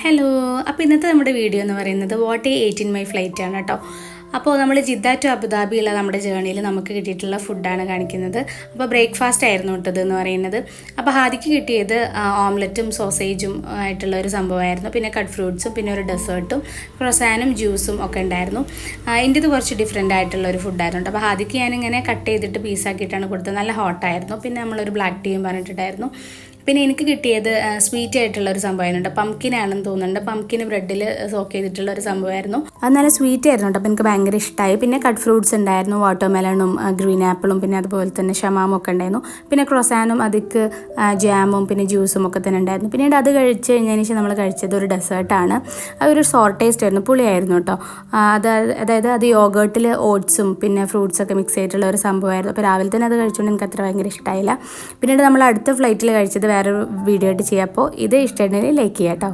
Hello, അപ്പോൾ ഇന്നത്തെ നമ്മുടെ വീഡിയോ എന്ന് പറയുന്നത് വാട്ട് എ 18 മൈ ഫ്ലൈറ്റ് ആണ് കേട്ടോ. അപ്പോൾ നമ്മൾ ജിദ്ദ ടു അബുദാബിയുള്ള നമ്മുടെ ജേണിയിൽ നമുക്ക് കിട്ടിയിട്ടുള്ള ഫുഡാണ് കാണിക്കുന്നത്. അപ്പോൾ ബ്രേക്ക്ഫാസ്റ്റ് ആയിരുന്നു കേട്ടത് എന്ന് പറയുന്നത്. അപ്പോൾ ഹാദിക്ക് കിട്ടിയത് ഓംലെറ്റും സോസേജും ആയിട്ടുള്ള ഒരു സംഭവമായിരുന്നു. പിന്നെ കട്ട് ഫ്രൂട്ട്സും പിന്നെ ഒരു ഡെസേർട്ടും ക്രൊസാനും ജ്യൂസും ഒക്കെ ഉണ്ടായിരുന്നു. ഇതിൻ്റെ കുറച്ച് ഡിഫറെൻ്റ് ആയിട്ടുള്ള ഒരു ഫുഡായിരുന്നു. അപ്പോൾ ഹാദിക്ക് ഞാനിങ്ങനെ കട്ട് ചെയ്തിട്ട് പീസാക്കിയിട്ടാണ് കൊടുത്തത്. നല്ല ഹോട്ടായിരുന്നു. പിന്നെ നമ്മളൊരു ബ്ലാക്ക് ടീയും പറഞ്ഞിട്ടുണ്ടായിരുന്നു. പിന്നെ എനിക്ക് കിട്ടിയത് സ്വീറ്റ് ആയിട്ടുള്ള ഒരു സംഭവമായിരുന്നു. പംകിനാണെന്ന് തോന്നുന്നുണ്ട്. പംകിന് ബ്രെഡിൽ സോക്ക് ചെയ്തിട്ടുള്ള ഒരു സംഭവമായിരുന്നു. അത് നല്ല സ്വീറ്റ് ആയിരുന്നു കേട്ടോ. അപ്പോൾ എനിക്ക് ഭയങ്കര ഇഷ്ടമായി. പിന്നെ കട്ട് ഫ്രൂട്ട്സ് ഉണ്ടായിരുന്നു, വാട്ടർമെലണും ഗ്രീൻ ആപ്പിളും പിന്നെ അതുപോലെ തന്നെ ഷമാമും ഒക്കെ ഉണ്ടായിരുന്നു. പിന്നെ ക്രൊസാനും അതിക്ക് ജാമും പിന്നെ ജ്യൂസും ഒക്കെ തന്നെ ഉണ്ടായിരുന്നു. പിന്നീട് അത് കഴിച്ച് കഴിഞ്ഞതിന് ശേഷം നമ്മൾ കഴിച്ചത് ഒരു ഡെസേർട്ടാണ്. അതൊരു സോർ ടേസ്റ്റ് ആയിരുന്നു, പുളിയായിരുന്നു കേട്ടോ. അതായത് അത് യോഗേർട്ടിൽ ഓട്സും പിന്നെ ഫ്രൂട്ട്സൊക്കെ മിക്സ് ചെയ്തിട്ടുള്ള ഒരു സംഭവമായിരുന്നു. അപ്പോൾ രാവിലെ തന്നെ അത് കഴിച്ചുകൊണ്ട് എനിക്ക് അത്ര ഭയങ്കര ഇഷ്ടമായില്ല. പിന്നീട് നമ്മൾ അടുത്ത ഫ്ലൈറ്റിൽ കഴിച്ചത് വേറൊരു വീഡിയോ ആയിട്ട് ചെയ്യാം. അപ്പോൾ ഇത് ഇഷ്ടമുണ്ടെങ്കിൽ ലൈക്ക് ചെയ്യാം കേട്ടോ.